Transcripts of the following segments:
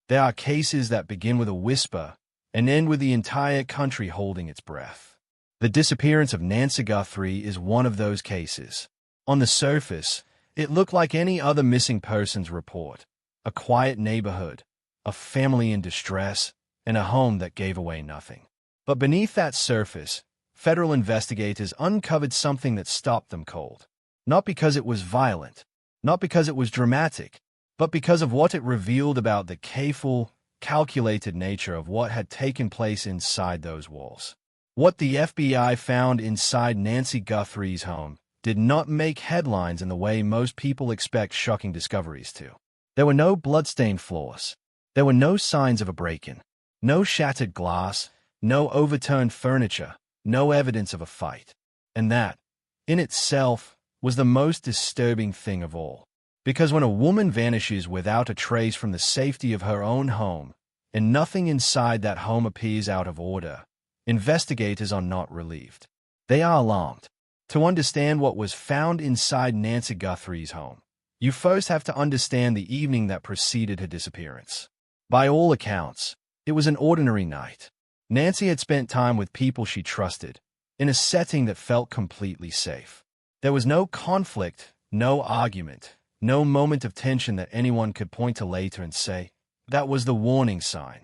There are cases that begin with a whisper and end with the entire country holding its breath. The disappearance of Nancy Guthrie is one of those cases. On the surface, it looked like any other missing persons report. A quiet neighborhood, a family in distress, and a home that gave away nothing. But beneath that surface, federal investigators uncovered something that stopped them cold. Not because it was violent, not because it was dramatic, but because of what it revealed about the careful, calculated nature of what had taken place inside those walls. What the FBI found inside Nancy Guthrie's home did not make headlines in the way most people expect shocking discoveries to. There were no bloodstained floors. There were no signs of a break-in. No shattered glass, no overturned furniture, no evidence of a fight. And that, in itself, was the most disturbing thing of all. Because when a woman vanishes without a trace from the safety of her own home, and nothing inside that home appears out of order, investigators are not relieved. They are alarmed. To understand what was found inside Nancy Guthrie's home, you first have to understand the evening that preceded her disappearance. By all accounts, it was an ordinary night. Nancy had spent time with people she trusted, in a setting that felt completely safe. There was no conflict, no argument, no moment of tension that anyone could point to later and say, that was the warning sign.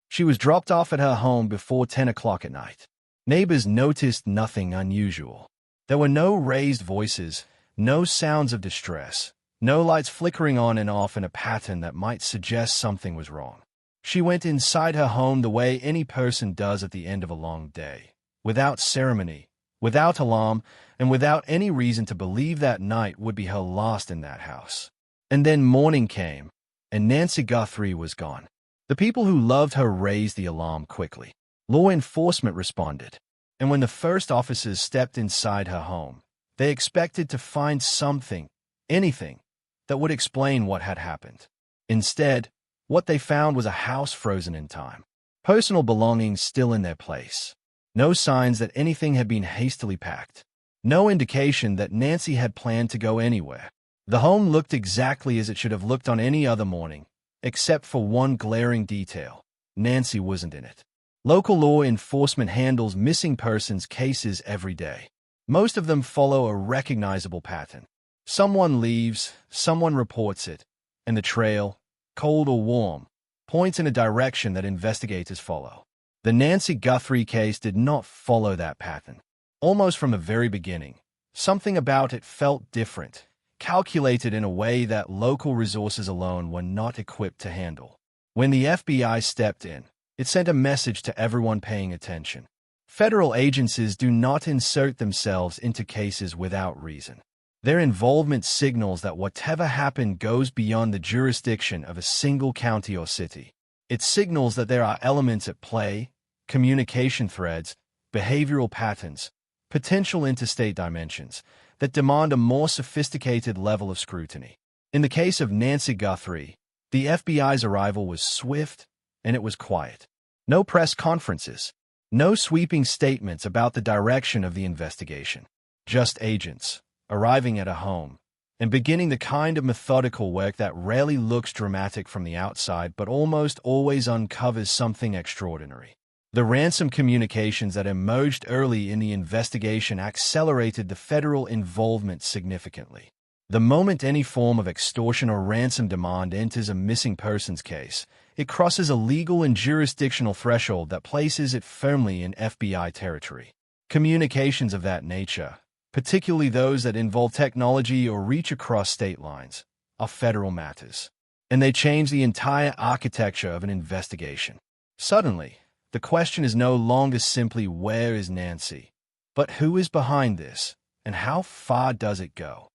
She was dropped off at her home before 10 o'clock at night. Neighbors noticed nothing unusual. There were no raised voices, no sounds of distress, no lights flickering on and off in a pattern that might suggest something was wrong. She went inside her home the way any person does at the end of a long day, without ceremony, without alarm, and without any reason to believe that night would be her last in that house. And then morning came, and Nancy Guthrie was gone. The people who loved her raised the alarm quickly. Law enforcement responded, and when the first officers stepped inside her home, they expected to find something, anything, that would explain what had happened. Instead, what they found was a house frozen in time, personal belongings still in their place. No signs that anything had been hastily packed. No indication that Nancy had planned to go anywhere. The home looked exactly as it should have looked on any other morning, except for one glaring detail. Nancy wasn't in it. Local law enforcement handles missing persons cases every day. Most of them follow a recognizable pattern. Someone leaves, someone reports it, and the trail, cold or warm, points in a direction that investigators follow. The Nancy Guthrie case did not follow that pattern. Almost from the very beginning, something about it felt different, calculated in a way that local resources alone were not equipped to handle. When the FBI stepped in, it sent a message to everyone paying attention. Federal agencies do not insert themselves into cases without reason. Their involvement signals that whatever happened goes beyond the jurisdiction of a single county or city. It signals that there are elements at play, communication threads, behavioral patterns, potential interstate dimensions, that demand a more sophisticated level of scrutiny. In the case of Nancy Guthrie, the FBI's arrival was swift and it was quiet. No press conferences, no sweeping statements about the direction of the investigation. Just agents, arriving at a home, and beginning the kind of methodical work that rarely looks dramatic from the outside but almost always uncovers something extraordinary. The ransom communications that emerged early in the investigation accelerated the federal involvement significantly. The moment any form of extortion or ransom demand enters a missing persons case, it crosses a legal and jurisdictional threshold that places it firmly in FBI territory. Communications of that nature, particularly those that involve technology or reach across state lines, are federal matters, and they change the entire architecture of an investigation. Suddenly, the question is no longer simply where is Nancy, but who is behind this, and how far does it go?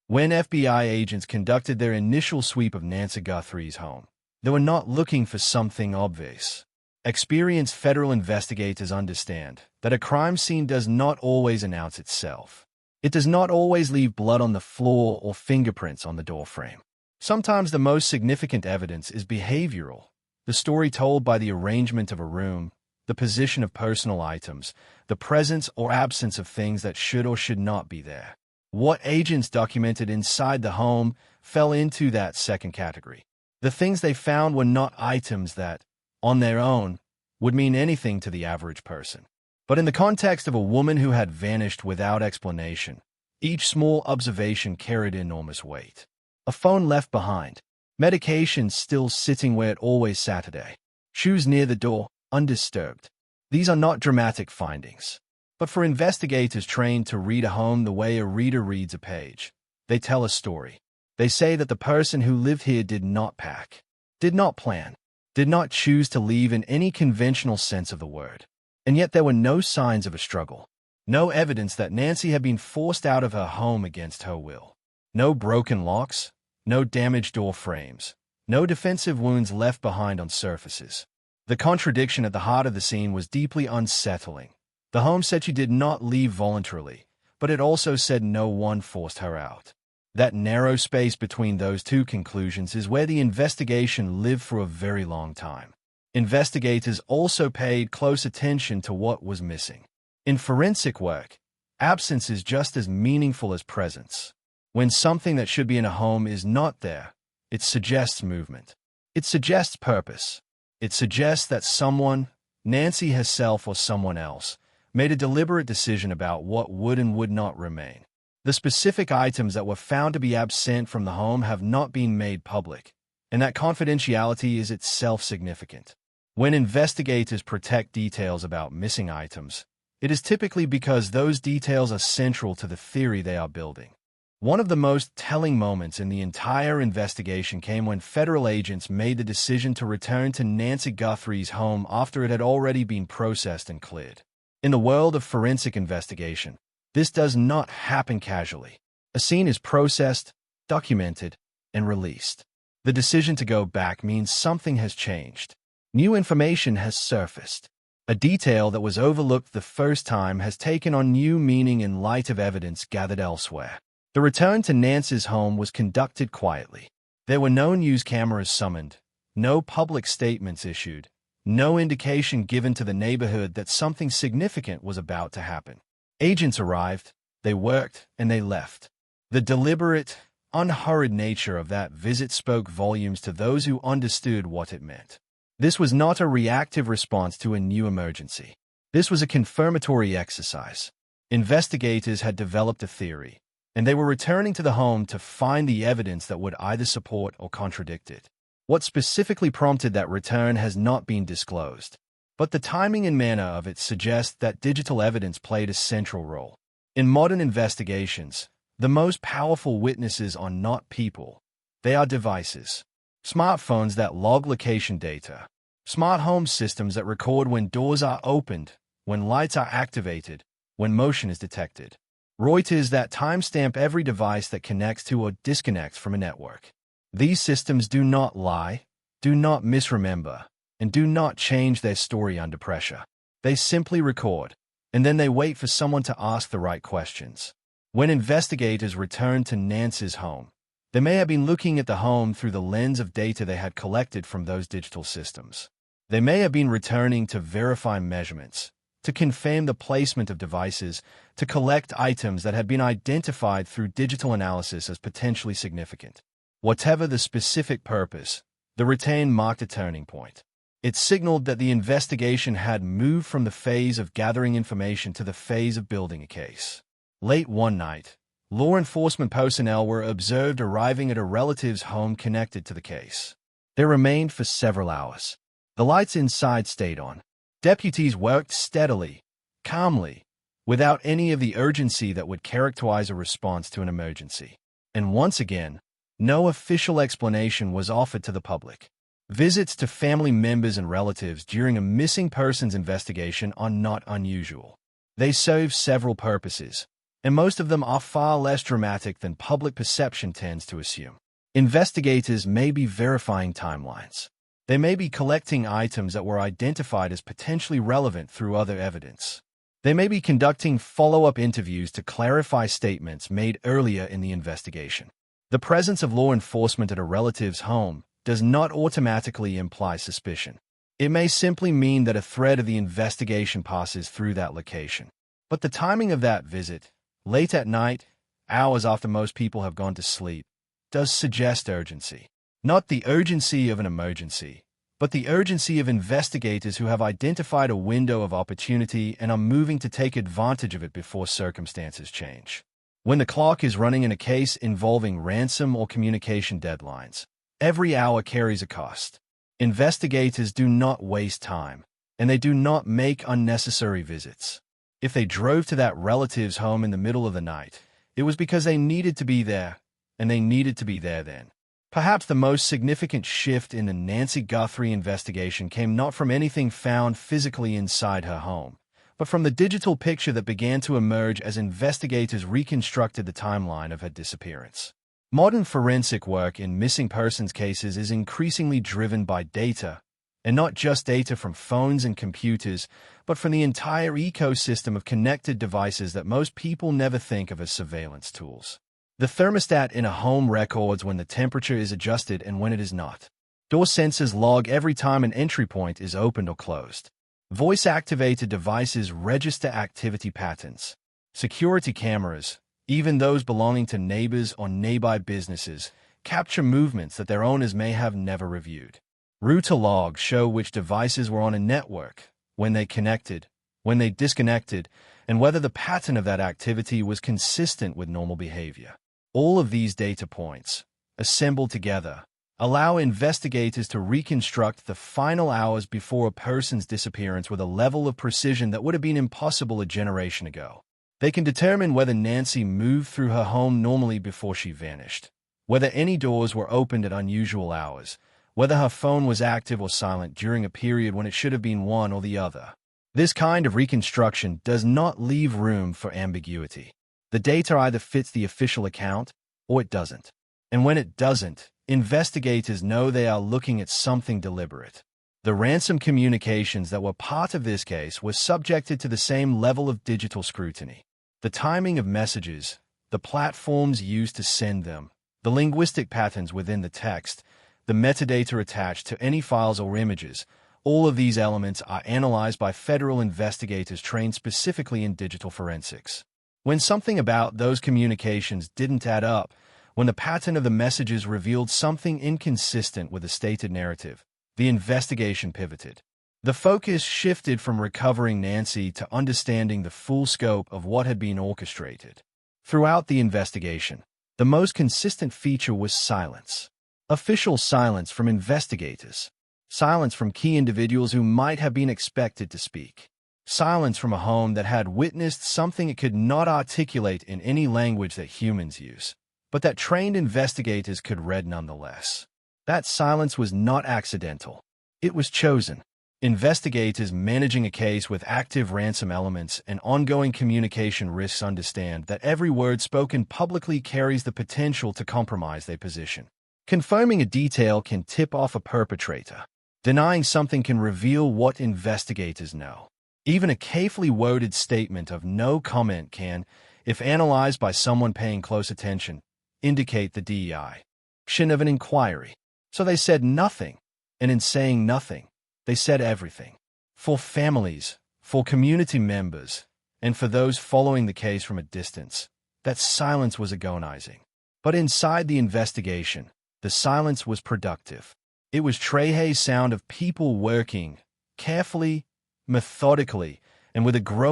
When FBI agents conducted their initial sweep of Nancy Guthrie's home, they were not looking for something obvious. Experienced federal investigators understand that a crime scene does not always announce itself. It does not always leave blood on the floor or fingerprints on the doorframe. Sometimes the most significant evidence is behavioral, the story told by the arrangement of a room, the position of personal items, the presence or absence of things that should or should not be there. What agents documented inside the home fell into that second category. The things they found were not items that, on their own, would mean anything to the average person. But in the context of a woman who had vanished without explanation, each small observation carried enormous weight. A phone left behind, medication still sitting where it always sat today, shoes near the door, undisturbed. These are not dramatic findings. But for investigators trained to read a home the way a reader reads a page, they tell a story. They say that the person who lived here did not pack, did not plan, did not choose to leave in any conventional sense of the word. And yet there were no signs of a struggle. No evidence that Nancy had been forced out of her home against her will. No broken locks, no damaged door frames, no defensive wounds left behind on surfaces. The contradiction at the heart of the scene was deeply unsettling. The home said she did not leave voluntarily, but it also said no one forced her out. That narrow space between those two conclusions is where the investigation lived for a very long time. Investigators also paid close attention to what was missing. In forensic work, absence is just as meaningful as presence. When something that should be in a home is not there, it suggests movement. It suggests purpose. It suggests that someone, Nancy herself or someone else, made a deliberate decision about what would and would not remain. The specific items that were found to be absent from the home have not been made public, and that confidentiality is itself significant. When investigators protect details about missing items, it is typically because those details are central to the theory they are building. One of the most telling moments in the entire investigation came when federal agents made the decision to return to Nancy Guthrie's home after it had already been processed and cleared. In the world of forensic investigation, this does not happen casually. A scene is processed, documented, and released. The decision to go back means something has changed. New information has surfaced. A detail that was overlooked the first time has taken on new meaning in light of evidence gathered elsewhere. The return to Nancy's home was conducted quietly. There were no news cameras summoned, no public statements issued, no indication given to the neighborhood that something significant was about to happen. Agents arrived, they worked, and they left. The deliberate, unhurried nature of that visit spoke volumes to those who understood what it meant. This was not a reactive response to a new emergency. This was a confirmatory exercise. Investigators had developed a theory, and they were returning to the home to find the evidence that would either support or contradict it. What specifically prompted that return has not been disclosed, but the timing and manner of it suggests that digital evidence played a central role. In modern investigations, the most powerful witnesses are not people. They are devices. Smartphones that log location data. Smart home systems that record when doors are opened, when lights are activated, when motion is detected. Reuters that timestamp every device that connects to or disconnects from a network. These systems do not lie, do not misremember, and do not change their story under pressure. They simply record, and then they wait for someone to ask the right questions. When investigators returned to Nancy's home, they may have been looking at the home through the lens of data they had collected from those digital systems. They may have been returning to verify measurements, to confirm the placement of devices, to collect items that had been identified through digital analysis as potentially significant. Whatever the specific purpose, the return marked a turning point. It signaled that the investigation had moved from the phase of gathering information to the phase of building a case. Late one night, law enforcement personnel were observed arriving at a relative's home connected to the case. They remained for several hours. The lights inside stayed on. Deputies worked steadily, calmly, without any of the urgency that would characterize a response to an emergency. And once again, no official explanation was offered to the public. Visits to family members and relatives during a missing persons investigation are not unusual. They serve several purposes, and most of them are far less dramatic than public perception tends to assume. Investigators may be verifying timelines. They may be collecting items that were identified as potentially relevant through other evidence. They may be conducting follow-up interviews to clarify statements made earlier in the investigation. The presence of law enforcement at a relative's home does not automatically imply suspicion. It may simply mean that a thread of the investigation passes through that location. But the timing of that visit, late at night, hours after most people have gone to sleep, does suggest urgency. Not the urgency of an emergency, but the urgency of investigators who have identified a window of opportunity and are moving to take advantage of it before circumstances change. When the clock is running in a case involving ransom or communication deadlines, every hour carries a cost. Investigators do not waste time, and they do not make unnecessary visits. If they drove to that relative's home in the middle of the night, it was because they needed to be there, and they needed to be there then. Perhaps the most significant shift in the Nancy Guthrie investigation came not from anything found physically inside her home, but from the digital picture that began to emerge as investigators reconstructed the timeline of her disappearance. Modern forensic work in missing persons cases is increasingly driven by data, and not just data from phones and computers, but from the entire ecosystem of connected devices that most people never think of as surveillance tools. The thermostat in a home records when the temperature is adjusted and when it is not. Door sensors log every time an entry point is opened or closed. Voice-activated devices register activity patterns. Security cameras, even those belonging to neighbors or nearby businesses, capture movements that their owners may have never reviewed. Router logs show which devices were on a network, when they connected, when they disconnected, and whether the pattern of that activity was consistent with normal behavior. All of these data points, assembled together, allow investigators to reconstruct the final hours before a person's disappearance with a level of precision that would have been impossible a generation ago. They can determine whether Nancy moved through her home normally before she vanished, whether any doors were opened at unusual hours, whether her phone was active or silent during a period when it should have been one or the other. This kind of reconstruction does not leave room for ambiguity. The data either fits the official account or it doesn't. And when it doesn't, investigators know they are looking at something deliberate. The ransom communications that were part of this case were subjected to the same level of digital scrutiny. The timing of messages, the platforms used to send them, the linguistic patterns within the text, the metadata attached to any files or images, all of these elements are analyzed by federal investigators trained specifically in digital forensics. When something about those communications didn't add up, when the pattern of the messages revealed something inconsistent with the stated narrative, the investigation pivoted. The focus shifted from recovering Nancy to understanding the full scope of what had been orchestrated. Throughout the investigation, the most consistent feature was silence. Official silence from investigators. Silence from key individuals who might have been expected to speak. Silence from a home that had witnessed something it could not articulate in any language that humans use, but that trained investigators could read nonetheless. That silence was not accidental. It was chosen. Investigators managing a case with active ransom elements and ongoing communication risks understand that every word spoken publicly carries the potential to compromise their position. Confirming a detail can tip off a perpetrator. Denying something can reveal what investigators know. Even a carefully worded statement of no comment can, if analyzed by someone paying close attention, indicate the DEI action of an inquiry. So they said nothing, and in saying nothing, they said everything. For families, for community members, and for those following the case from a distance, that silence was agonizing. But inside the investigation, the silence was productive. It was Trehay's sound of people working, carefully, methodically, and with a growing